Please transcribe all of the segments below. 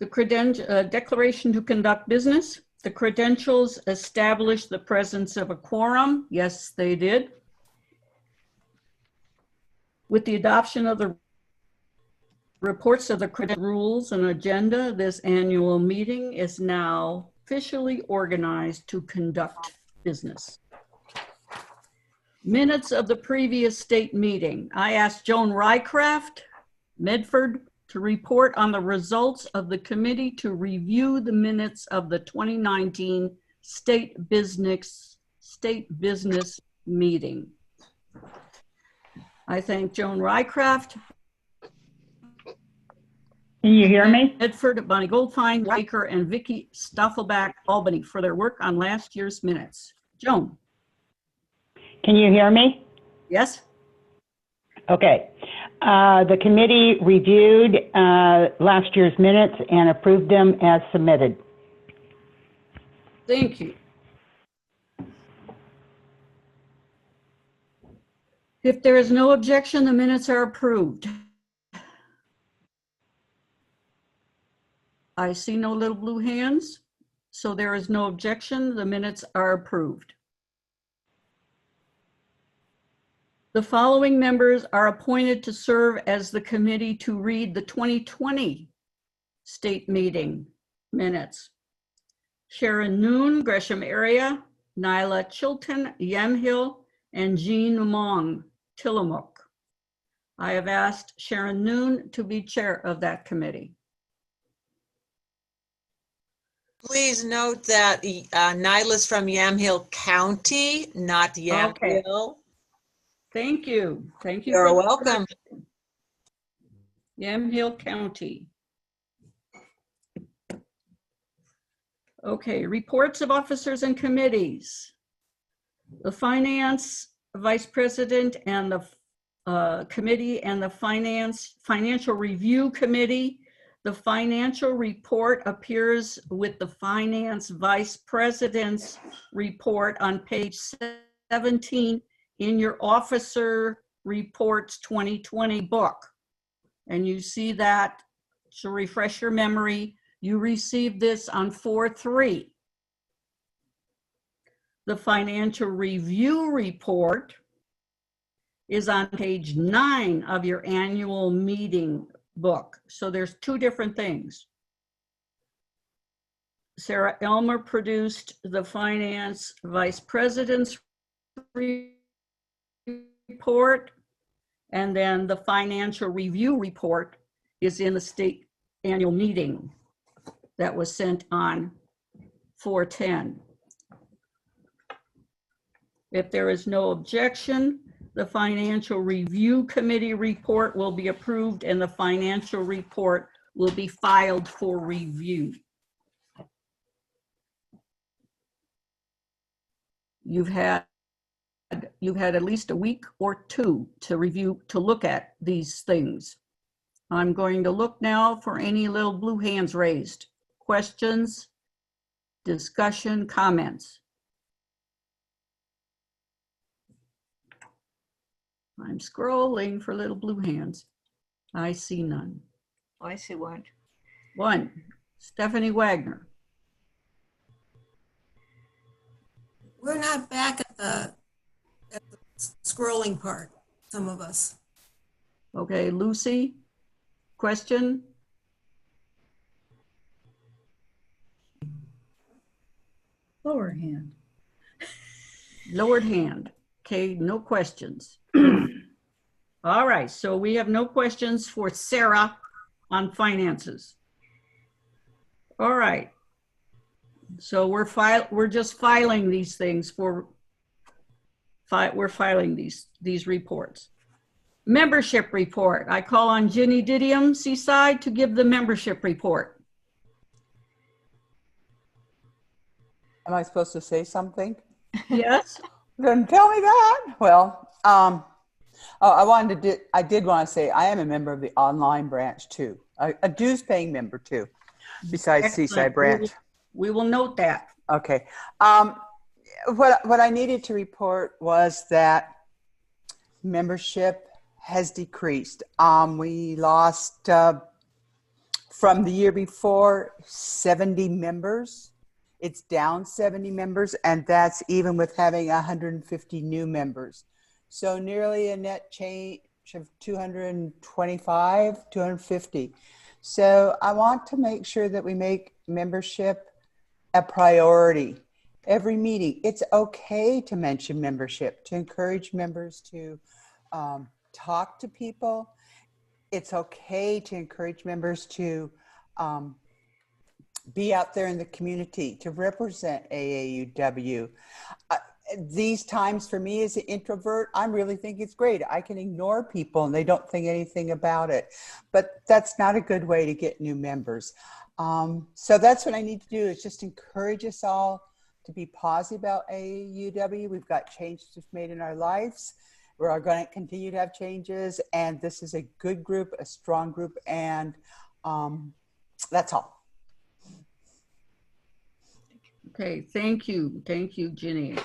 The declaration to conduct business. The credentials establish the presence of a quorum. Yes, they did. With the adoption of the reports of the credential rules and agenda, this annual meeting is now officially organized to conduct business. Minutes of the previous state meeting. I asked Joan Rycraft, Medford, to report on the results of the committee to review the minutes of the 2019 state business meeting. I thank Joan Rycraft. Can you hear me? Medford, Bonnie Goldfein, Riker, and Vicki Staffelbach, Albany, for their work on last year's minutes. Joan. Can you hear me? Yes. Okay. The committee reviewed last year's minutes and approved them as submitted. Thank you. If there is no objection, the minutes are approved. I see no little blue hands, so there is no objection. The minutes are approved. The following members are appointed to serve as the committee to read the 2020 state meeting minutes. Sharon Noon, Gresham area, Nyla Chilton, Yamhill, and Jean Mong, Tillamook. I have asked Sharon Noon to be chair of that committee. Please note that Nyla's from Yamhill County, not Yamhill. Okay. Thank you. Thank you. You're welcome. Yamhill County. Okay, reports of officers and committees. The finance vice president and the committee and the financial review committee. The financial report appears with the finance vice president's report on page 17 in your officer reports 2020 book. And you see that, to refresh your memory, you received this on 4/3. The financial review report is on page 9 of your annual meeting book. So there's two different things. Sarah Elmer produced the finance vice president's report, and then the financial review report is in the state annual meeting that was sent on 4/10. If there is no objection, the financial review committee report will be approved and the financial report will be filed for review. You've had at least a week or two to review, to look at these things. I'm going to look now for any little blue hands raised. Questions, discussion, comments. I'm scrolling for little blue hands. I see none. Oh, I see one. One, Stephanie Wagner. We're not back at the scrolling part, some of us. Okay, Lucy, question? Lower hand. Lowered hand. Okay, no questions. All right, so we have no questions for Sarah on finances. All right. So we're just filing these things for, we're filing these reports. Membership report. I call on Ginny Didium, Seaside, to give the membership report. Am I supposed to say something? Yes. Then tell me that. Well, I did want to say I am a member of the online branch too, a dues paying member too, besides Excellent. Seaside branch. We will note that. Okay. What I needed to report was that membership has decreased. We lost from the year before, 70 members. It's down 70 members, and that's even with having 150 new members. So nearly a net change of 225, 250. So I want to make sure that we make membership a priority. Every meeting, it's okay to mention membership, to encourage members to talk to people. It's okay to encourage members to be out there in the community, to represent AAUW. These times for me as an introvert, I really think it's great. I can ignore people and they don't think anything about it. But that's not a good way to get new members. So that's what I need to do, is just encourage us all to be positive about AAUW. We've got changes we've made in our lives. We are going to continue to have changes, and this is a good group, a strong group, and that's all. Okay, thank you. Thank you, Ginny.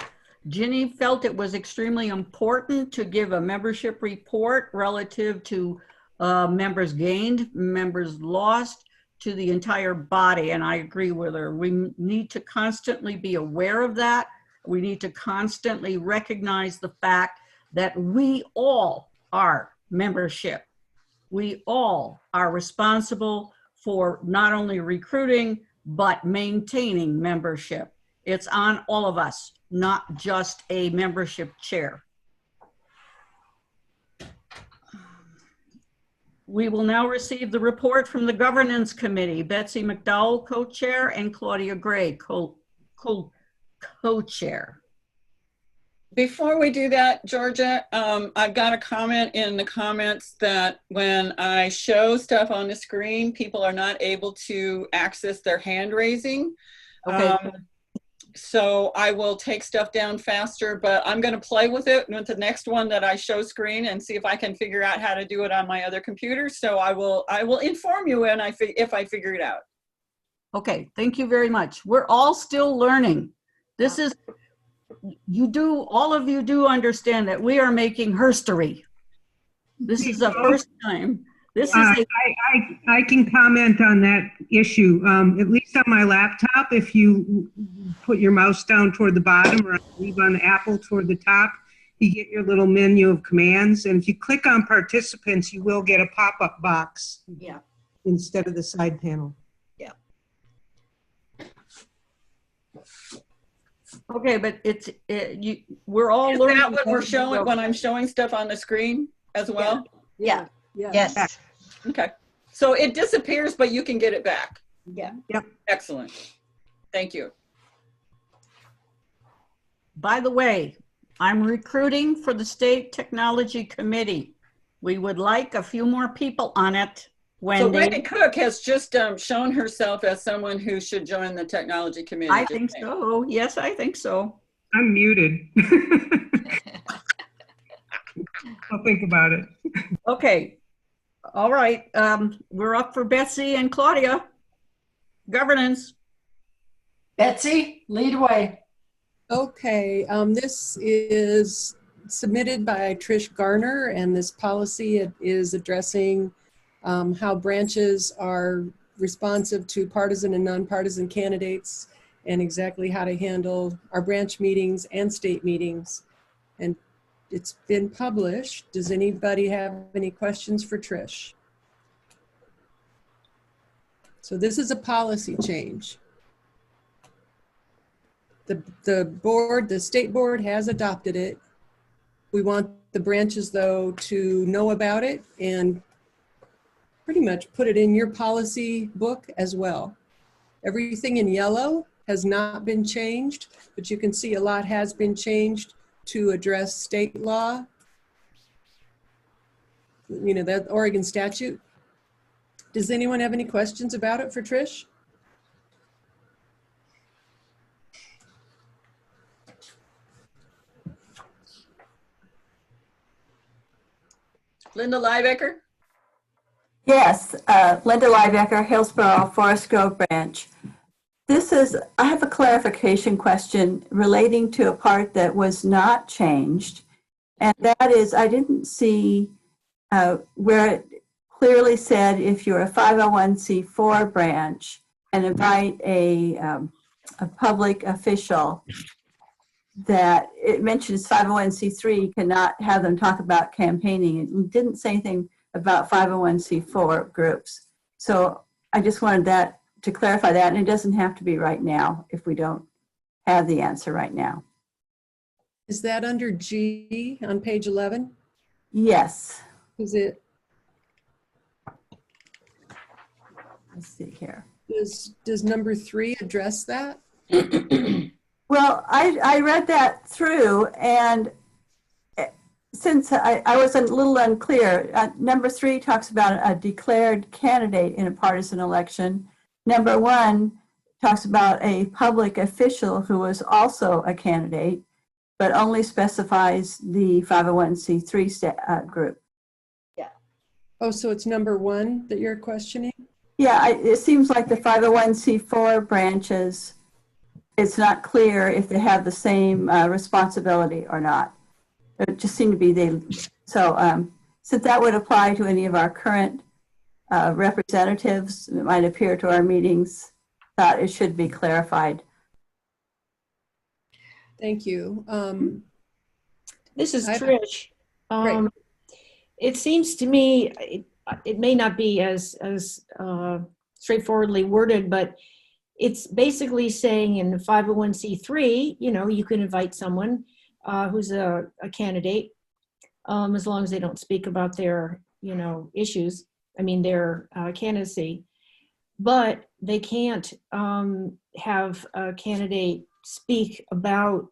Ginny felt it was extremely important to give a membership report relative to members gained, members lost, to the entire body, and I agree with her. We need to constantly be aware of that. We need to constantly recognize the fact that we all are membership. We all are responsible for not only recruiting, but maintaining membership. It's on all of us, not just a membership chair. We will now receive the report from the Governance Committee. Betsy McDowell, co-chair, and Claudia Gray, co-chair. Before we do that, Georgia, I've got a comment in the comments that when I show stuff on the screen, people are not able to access their hand raising. Okay. So I will take stuff down faster, but I'm going to play with it with the next one that I show screen and see if I can figure out how to do it on my other computer. So I will inform you when if I figure it out. Okay, thank you very much. We're all still learning. This is, all of you do understand that we are making herstory. This is the first time. This is I can comment on that issue. At least on my laptop, if you put your mouse down toward the bottom, or leave on Apple toward the top, you get your little menu of commands. And if you click on participants, you will get a pop-up box. Yeah. Instead of the side panel. Yeah. okay, but we're all Is learning. that what we're showing when I'm showing stuff on the screen as well? Yeah. Yes. Okay. So it disappears, but you can get it back. Yeah. Excellent. Thank you. By the way, I'm recruiting for the State Technology Committee. We would like a few more people on it. So Wendy Cook has just shown herself as someone who should join the technology committee. I think so. Yes, I think so. I'm muted. I'll think about it. Okay. All right. We're up for Betsy and Claudia. Governance. Betsy, lead away. Okay, this is submitted by Trish Garner, and this policy is addressing how branches are responsive to partisan and nonpartisan candidates, and exactly how to handle our branch meetings and state meetings. And it's been published. Does anybody have any questions for Trish? So this is a policy change. The state board has adopted it. We want the branches, though, to know about it and pretty much put it in your policy book as well. Everything in yellow has not been changed, but you can see a lot has been changed to address state law. You know, that Oregon statute. Does anyone have any questions about it for Trish? Linda Liebecker? Yes, Linda Liebecker, Hillsborough, Forest Grove Branch. I have a clarification question relating to a part that was not changed. And that is, I didn't see where it clearly said if you're a 501c4 branch and invite a public official, that it mentions 501c3, you cannot have them talk about campaigning. It didn't say anything about 501c4 groups. So I just wanted that to clarify that, and it doesn't have to be right now if we don't have the answer right now. Is that under G on page 11? Yes. Is it, Let's see here. does number 3 address that? Well, I read that through, and since I was a little unclear, number 3 talks about a declared candidate in a partisan election. Number 1 talks about a public official who is also a candidate, but only specifies the 501c3 group. Oh, so it's number 1 that you're questioning? Yeah, it seems like the 501c4 branches, it's not clear if they have the same responsibility or not. It just seemed to be so since that would apply to any of our current representatives that might appear to our meetings, thought it should be clarified. Thank you. This is I- Trish. Great. It seems to me, it may not be as straightforwardly worded, but it's basically saying in the 501c3, you can invite someone who's a candidate, as long as they don't speak about their, issues, their candidacy. But they can't have a candidate speak about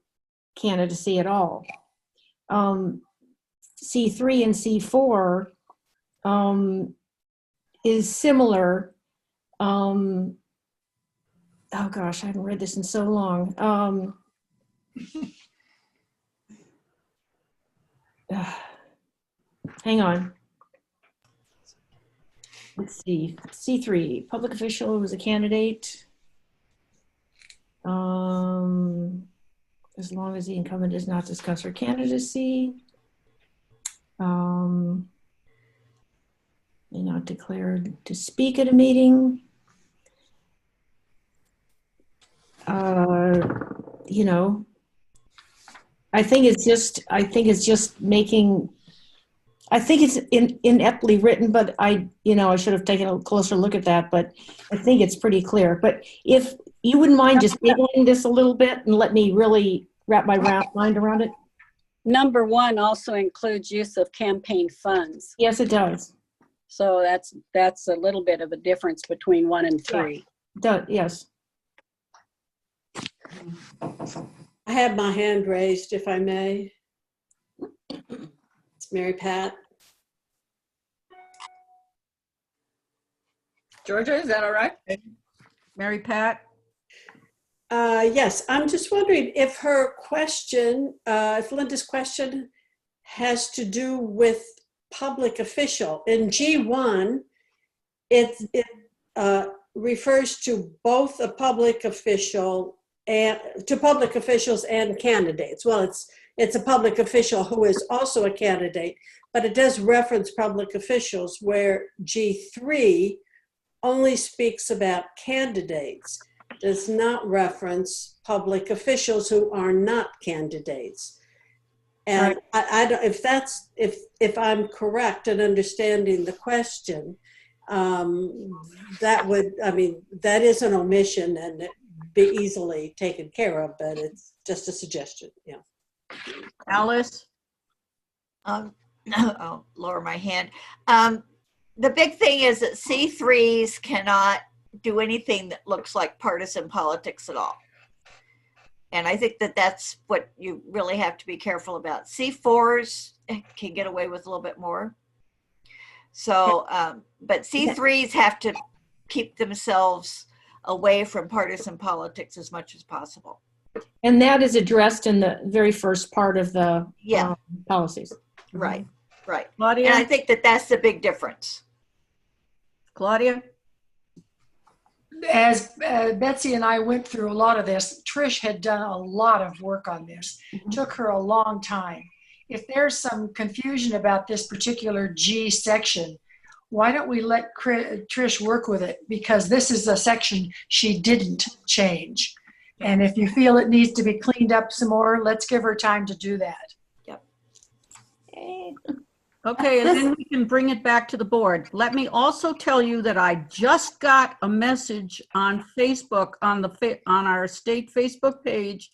candidacy at all. C3 and C4 is similar. Oh gosh, I haven't read this in so long. Hang on. Let's see. C3, public official who's a candidate. As long as the incumbent does not discuss her candidacy. May not declare to speak at a meeting. I think it's ineptly written, but I should have taken a closer look at that, but I think it's pretty clear. But if you wouldn't mind just wiggling this a little bit and let me really wrap my mind around it. Number 1 also includes use of campaign funds. Yes, it does. So that's a little bit of a difference between 1 and 3. Yes. I have my hand raised, if I may. It's Mary Pat. Georgia, is that all right? Mary Pat? Yes, I'm just wondering if her question, if Linda's question has to do with public official. In G1, it refers to both a public official and to public officials and candidates. Well, it's a public official who is also a candidate, but it does reference public officials, where G3 only speaks about candidates, does not reference public officials who are not candidates. And right. I don't, if I'm correct in understanding the question, that is an omission and it be easily taken care of, but it's just a suggestion. Yeah. Alice? I'll lower my hand. The big thing is that C3s cannot do anything that looks like partisan politics at all. And I think that that's what you really have to be careful about. C4s can get away with a little bit more. So, but C3s have to keep themselves away from partisan politics as much as possible. And that is addressed in the very first part of the policies. Right, right. Claudia? And I think that that's the big difference. Claudia? As Betsy and I went through a lot of this, Trish had done a lot of work on this. It took her a long time. If there's some confusion about this particular G section, why don't we let Trish work with it? Because this is a section she didn't change. And if you feel it needs to be cleaned up some more, let's give her time to do that. Okay, and then we can bring it back to the board. Let me also tell you that I just got a message on Facebook, on our state Facebook page,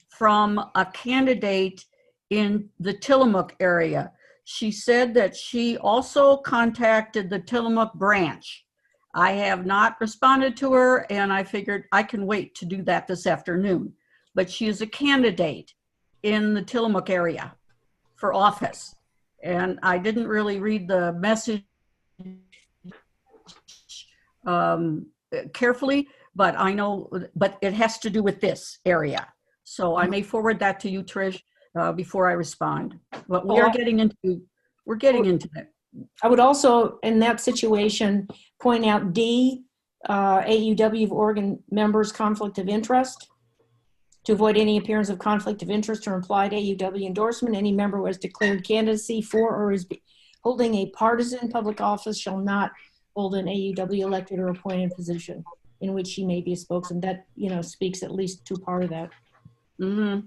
from a candidate in the Tillamook area. She said that she also contacted the Tillamook branch. I have not responded to her, and I figured I can wait to do that this afternoon. But she is a candidate in the Tillamook area for office. And I didn't really read the message carefully, but I know, but it has to do with this area. So I may forward that to you, Trish, before I respond. But we're getting into that. I would also, in that situation, point out D, AAUW of Oregon members' conflict of interest. To avoid any appearance of conflict of interest or implied AAUW endorsement, any member who has declared candidacy for or is holding a partisan public office shall not hold an AAUW elected or appointed position in which he may be a spokesman. That, speaks at least to part of that. Mm-hmm.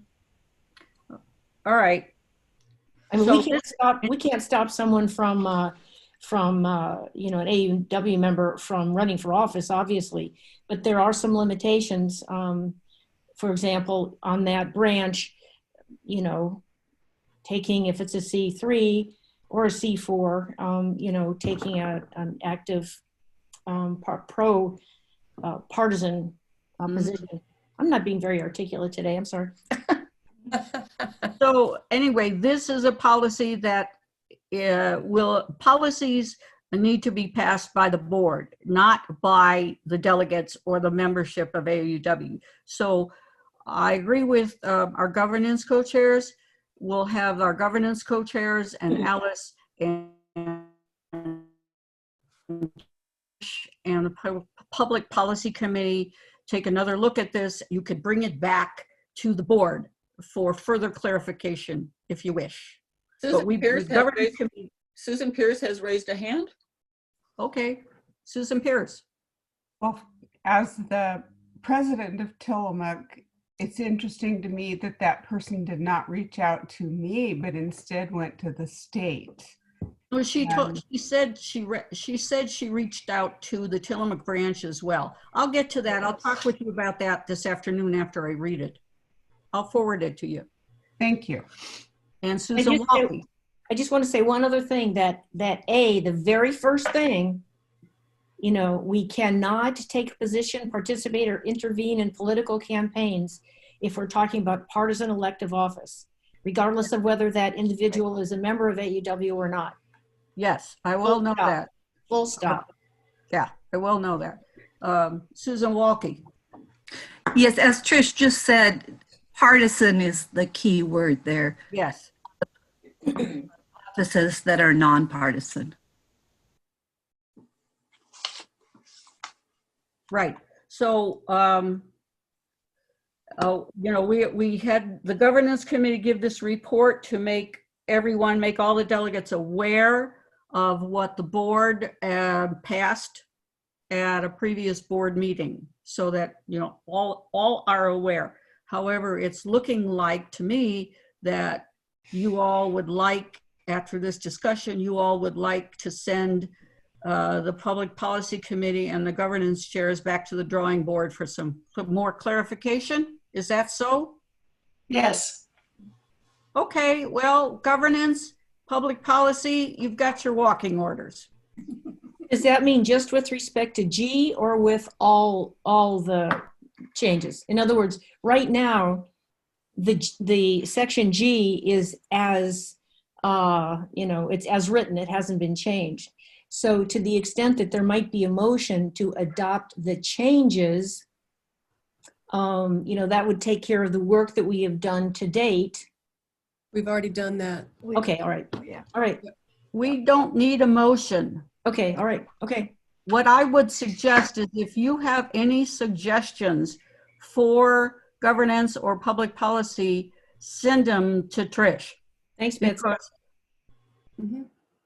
All right. I mean, So we can't stop someone from an AAUW member from running for office, obviously, but there are some limitations. For example, on that branch, taking, if it's a C3 or a C4, taking an active partisan position. I'm not being very articulate today. I'm sorry. So anyway, this is a policy that policies need to be passed by the board, not by the delegates or the membership of AAUW. So I agree with our governance co-chairs. We'll have our governance co-chairs and Alice and the Public Policy Committee take another look at this. You could bring it back to the board for further clarification if you wish. Susan Pierce has raised a hand. Okay, Susan Pierce. Well, as the president of Tillamook, it's interesting to me that that person did not reach out to me, but instead went to the state. Well, she said she reached out to the Tillamook branch as well. I'll get to that. I'll talk with you about that this afternoon after I read it. I'll forward it to you. Thank you. And Susan Walkley. I just want to say one other thing, that the very first thing, we cannot take a position, participate, or intervene in political campaigns if we're talking about partisan elective office, regardless of whether that individual is a member of AAUW or not. Yes, I will know that. Full stop. Yeah, I will know that. Susan Walkley. Yes, as Trish just said, partisan is the key word there. Yes. Offices that are nonpartisan. Right. So, we had the governance committee give this report to make all the delegates aware of what the board passed at a previous board meeting, so that all are aware. However, it's looking like to me that you all would like, after this discussion, you all would like to send the Public Policy Committee and the governance chairs back to the drawing board for some more clarification. Is that so? Yes. Okay, well, governance, public policy, you've got your walking orders. Does that mean just with respect to G or with all the changes? In other words, right now, the section G is as, it's as written, it hasn't been changed. So to the extent that there might be a motion to adopt the changes, that would take care of the work that we have done to date. We've already done that. Okay, all right. Yeah. All right. We don't need a motion. Okay, all right. Okay. What I would suggest is if you have any suggestions for governance or public policy, send them to Trish. Thanks, Betsy.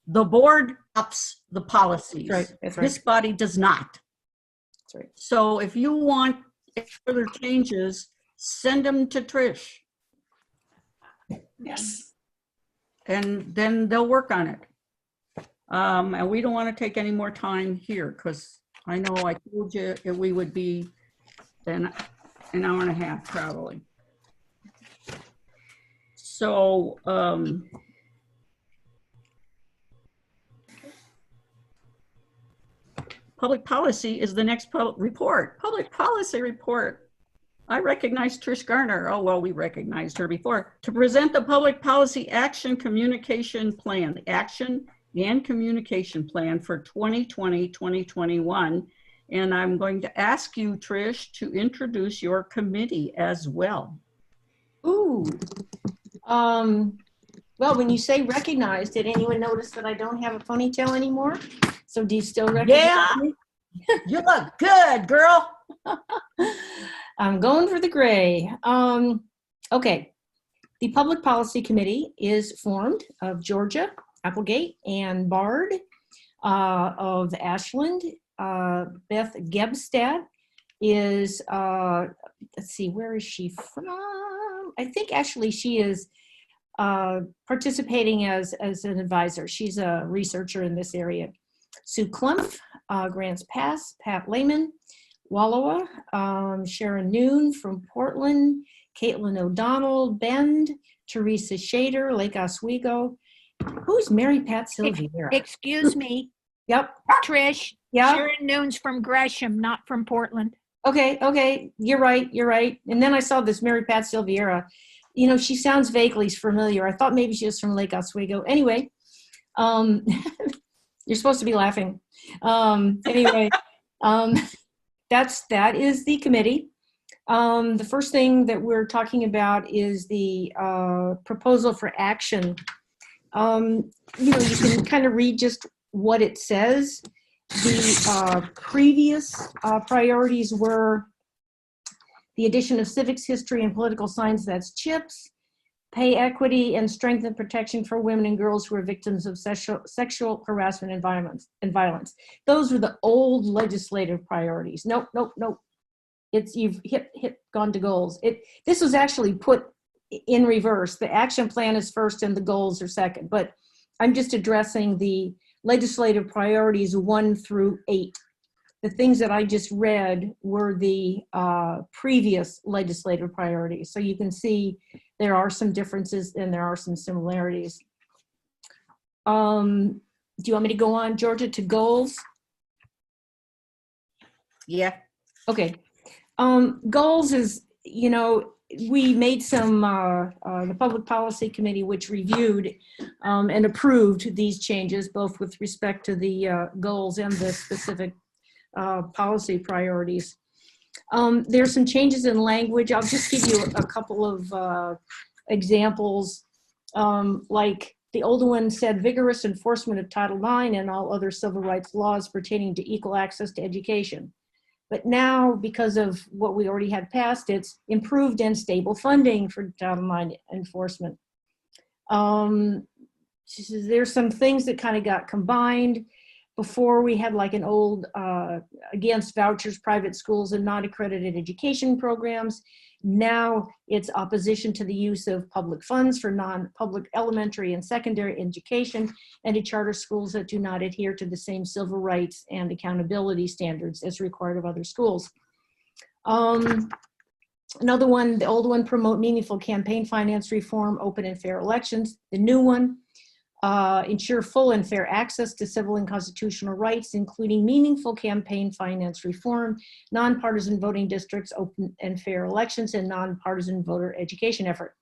The board ups the policies. That's right. That's right. This body does not. That's right. So if you want further changes, send them to Trish. Yes. And then they'll work on it. And we don't want to take any more time here because I know I told you we would be an hour and a half probably. So, public policy is the next report. Public policy report. I recognize Trish Garner. Oh, well, we recognized her before. To present the public policy action communication plan, the action and communication plan for 2020-2021. And I'm going to ask you, Trish, to introduce your committee as well. Ooh. Well, when you say recognize, did anyone notice that I don't have a ponytail anymore? So do you still recognize me? You look good, girl. I'm going for the gray. Okay. The Public Policy Committee is formed of Georgia, Applegate, and Bard, of Ashland. Beth Gebstad is, let's see, where is she from? I think actually she is participating as an advisor. She's a researcher in this area. Sue Klumpf, Grants Pass, Pat Lehman, Wallowa, Sharon Noon from Portland, Caitlin O'Donnell, Bend, Teresa Shader, Lake Oswego. Who's Mary Pat Silviera? Excuse me. Yep. Trish. Yeah. Sharon Noon's from Gresham, not from Portland. Okay. You're right. And then I saw this Mary Pat Silviera. You know, she sounds vaguely familiar. I thought maybe she was from Lake Oswego. Anyway, you're supposed to be laughing. Anyway, that is the committee. The first thing that we're talking about is the proposal for action. You know, you can kind of read just what it says. The previous priorities were the addition of civics, history, and political science, that's CHIPS, pay equity, and strengthen protection for women and girls who are victims of sexual harassment and violence. Those were the old legislative priorities. Nope. You've gone to goals. This was actually put in reverse. The action plan is first and the goals are second, but I'm just addressing the legislative priorities 1 through 8. The things that I just read were the previous legislative priorities. So you can see there are some differences and there are some similarities. Do you want me to go on, Georgia, to goals? Yeah. Okay. Goals is, you know, we made some, the Public Policy Committee, which reviewed and approved these changes, both with respect to the goals and the specific policy priorities. There's some changes in language. I'll just give you a couple of examples. Like the older one said, vigorous enforcement of Title IX and all other civil rights laws pertaining to equal access to education. But now, because of what we already had passed, it's improved and stable funding for Title IX enforcement. There's some things that kind of got combined. Before we had like an old against vouchers, private schools, and non-accredited education programs. Now it's opposition to the use of public funds for non-public elementary and secondary education and to charter schools that do not adhere to the same civil rights and accountability standards as required of other schools. Another one, the old one, promote meaningful campaign finance reform, open and fair elections. The new one, ensure full and fair access to civil and constitutional rights, including meaningful campaign finance reform, nonpartisan voting districts, open and fair elections, and nonpartisan voter education effort.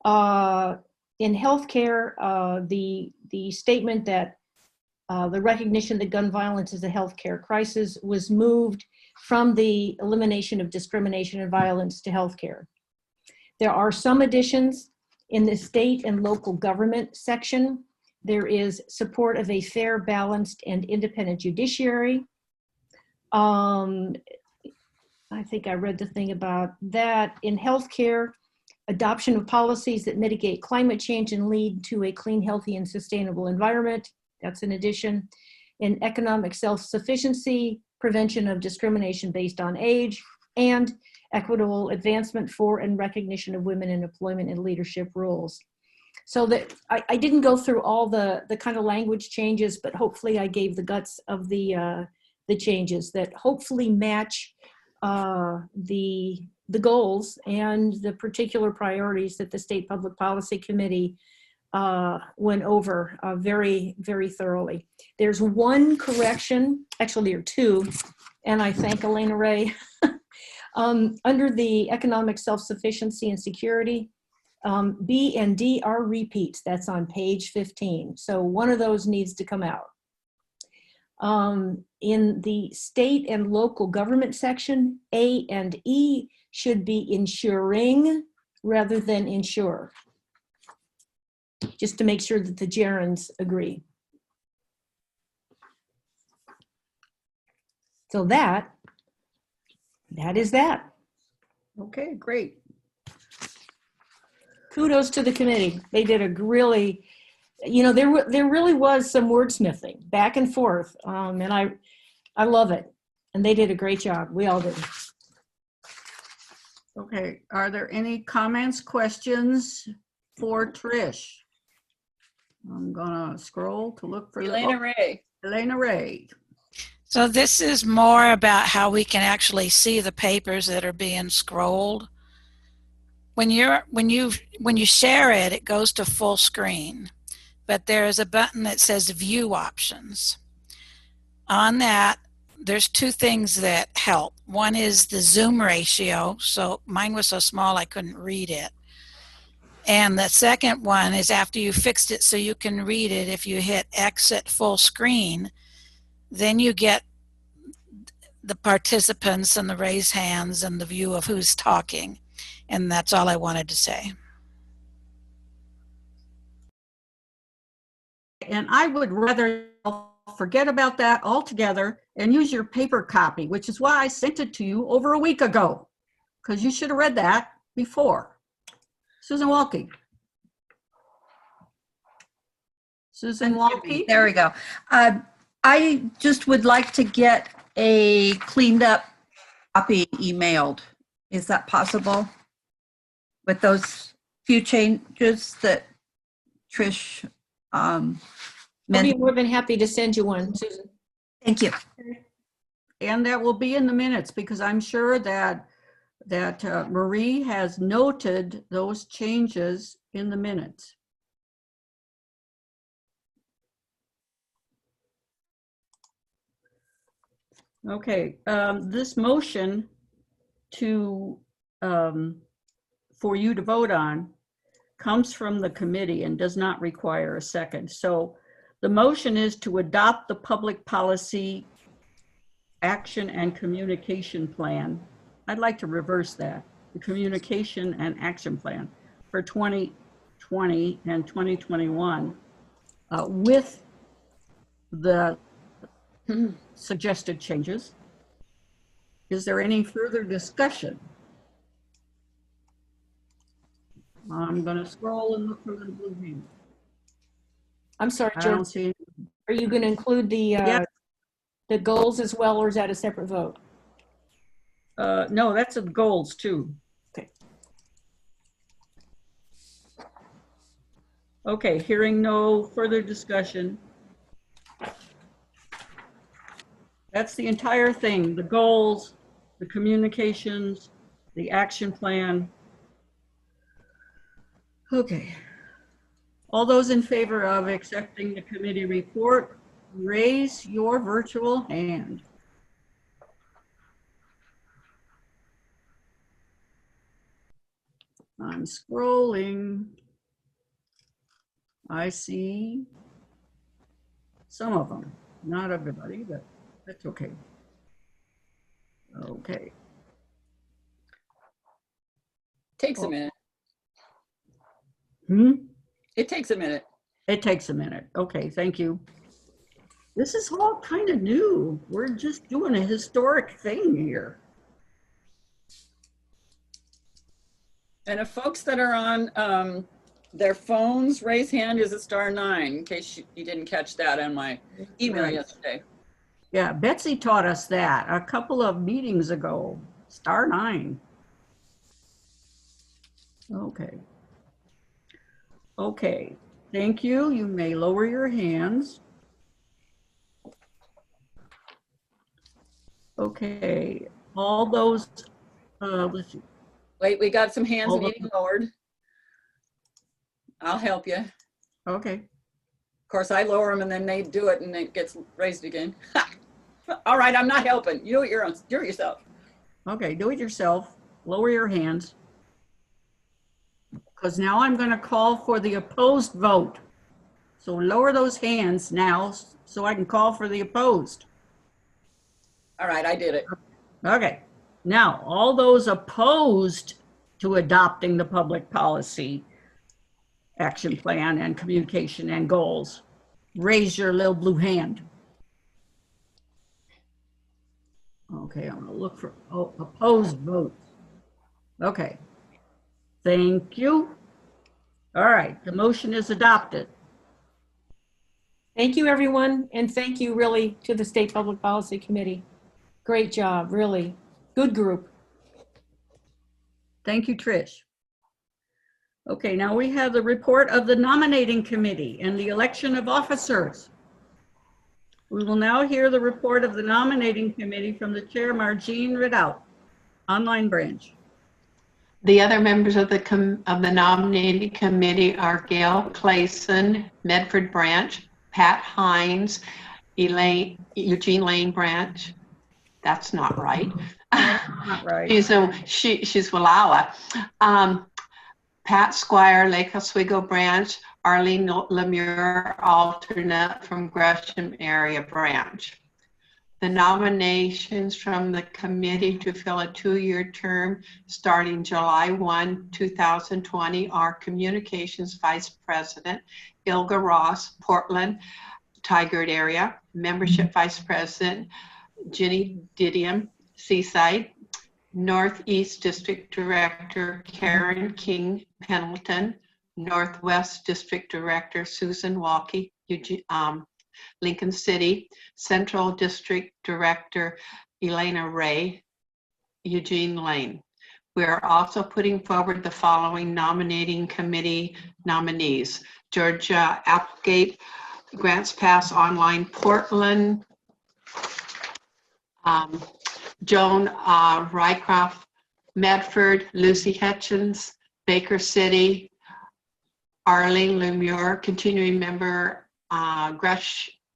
In healthcare, the statement that the recognition that gun violence is a healthcare crisis was moved from the elimination of discrimination and violence to healthcare. There are some additions. In the state and local government section, there is support of a fair, balanced, and independent judiciary. I think I read the thing about that. In healthcare, adoption of policies that mitigate climate change and lead to a clean, healthy, and sustainable environment. That's an addition. And economic self-sufficiency, prevention of discrimination based on age, and equitable advancement for and recognition of women in employment and leadership roles. So that I didn't go through all the kind of language changes, but hopefully I gave the guts of the changes that hopefully match the goals and the particular priorities that the State Public Policy Committee went over very, very thoroughly. There's one correction, actually there are two, and I thank Elena Ray. Under the economic self-sufficiency and security, B and D are repeats. That's on page 15. So one of those needs to come out. In the state and local government section, A and E should be ensuring rather than ensure, just to make sure that the gerunds agree. So that is that. Okay, great. Kudos to the committee. They did a really, you know, there really was some wordsmithing back and forth, and I love it. And they did a great job. We all did. Okay, are there any comments, questions for Trish? I'm gonna scroll to look for Elena Ray. Elena Ray. So this is more about how we can actually see the papers that are being scrolled. When you share it, it goes to full screen, but there is a button that says View Options. On that, there's two things that help. One is the zoom ratio. So mine was so small I couldn't read it. And the second one is after you fixed it so you can read it, if you hit Exit Full Screen, then you get the participants and the raised hands and the view of who's talking. And that's all I wanted to say. And I would rather forget about that altogether and use your paper copy, which is why I sent it to you over a week ago, because you should have read that before. Susan Walke. Susan Walke. There we go. I just would like to get a cleaned up copy emailed. Is that possible? With those few changes that Trish I'll be more than happy to send you one, Susan. Thank you. And that will be in the minutes, because I'm sure that Marie has noted those changes in the minutes. Okay, this motion for you to vote on comes from the committee and does not require a second. So the motion is to adopt the public policy action and communication plan. I'd like to reverse that, the communication and action plan for 2020 and 2021 with the suggested changes. Is there any further discussion? I'm going to scroll and look for the blue hand. I'm sorry, I don't George. see. Are you going to include the goals as well, or is that a separate vote? No, that's the goals too. Okay. Okay, hearing no further discussion. That's the entire thing, the goals, the communications, the action plan. Okay. All those in favor of accepting the committee report, raise your virtual hand. I'm scrolling. I see some of them, not everybody, but that's okay. Okay. Takes a minute. It takes a minute. It takes a minute. Okay, thank you. This is all kind of new. We're just doing a historic thing here. And if folks that are on their phones, raise hand is a *9, in case you didn't catch that on my email Right. yesterday. Yeah, Betsy taught us that a couple of meetings ago. *9. Okay. Okay, thank you. You may lower your hands. Okay, all those, let's see. Wait, we got some hands All the- needing lowered. I'll help you. Okay. Of course, I lower them and then they do it and it gets raised again. All right, I'm not helping. You do it yourself. Okay, do it yourself. Lower your hands. Because now I'm going to call for the opposed vote. So lower those hands now so I can call for the opposed. All right, I did it. Okay. Now, all those opposed to adopting the public policy action plan and communication and goals, raise your little blue hand. Okay, I'm gonna look for opposed votes. Okay, thank you. All right, the motion is adopted. Thank you, everyone, and thank you really to the State Public Policy Committee. Great job, really. Good group. Thank you, Trish. Okay, now we have the report of the nominating committee and the election of officers. We will now hear the report of the nominating committee from the chair, Margene Ridout, online branch. The other members of the nominating committee are Gail Clayson, Medford branch, Pat Hines, Eugene Lane branch. That's not right. Not right. She's Wallowa. Pat Squire, Lake Oswego branch, Arlene Lemure, alternate from Gresham area branch. The nominations from the committee to fill a 2-year term starting July 1, 2020 are Communications Vice President, Ilga Ross, Portland, Tigard area, Membership Vice President, Ginny Didium, Seaside, Northeast District Director, Karen King, Pendleton, Northwest District Director, Susan Walke, Lincoln City, Central District Director, Elena Ray, Eugene Lane. We are also putting forward the following nominating committee nominees: Georgia Applegate, Grants Pass Online, Portland, Joan Rycroft, Medford, Lucy Hutchins, Baker City, Arlene Lemure, continuing member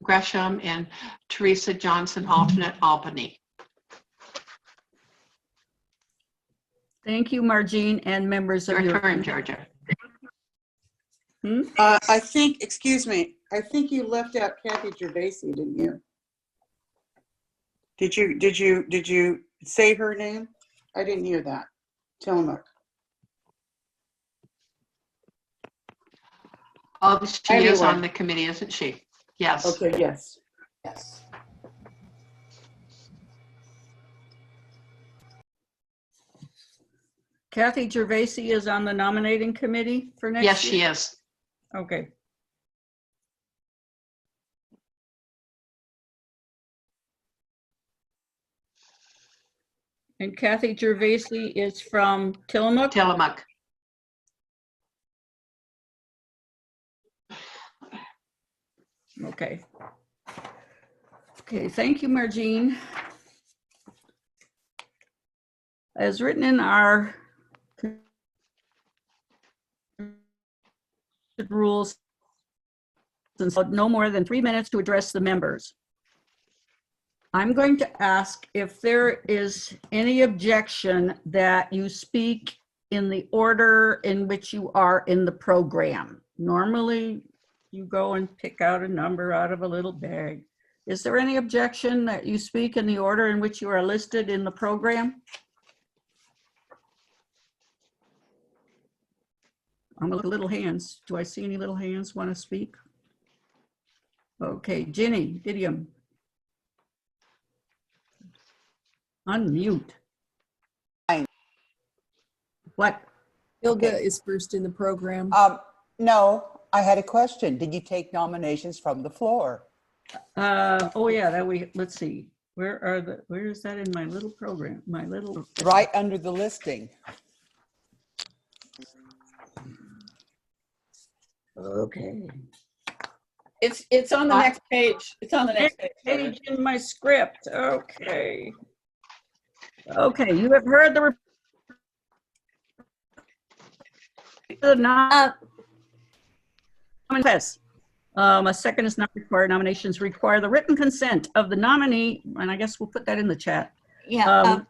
Gresham, and Teresa Johnson, alternate Albany. Thank you, Margene, and members of your turn, Georgia. I think, excuse me, I think you left out Kathy Gervaisi, didn't you? Did you say her name? I didn't hear that. Tillamook. Oh, she is on the committee, isn't she? Yes. Okay, yes. Yes. Kathy Gervaisi is on the nominating committee for next year? Yes, she is. Okay. And Kathy Gervaisi is from Tillamook? Tillamook. Okay. Okay, thank you, Margene. As written in our rules, no more than 3 minutes to address the members. I'm going to ask if there is any objection that you speak in the order in which you are in the program. Normally, you go and pick out a number out of a little bag. Is there any objection that you speak in the order in which you are listed in the program? I'm gonna look at little hands. Do I see any little hands want to speak? Okay, Ginny Didium. Unmute. Fine. What? Ilga is first in the program. No, I had a question. Did you take nominations from the floor? Oh yeah, let's see. Where is that in my little program? Right under the listing. Okay. It's on the next page. It's on the next page. Page in my script. Okay. Okay, you have heard the Yes. A second is not required. Nominations require the written consent of the nominee, and I guess we'll put that in the chat. Yeah,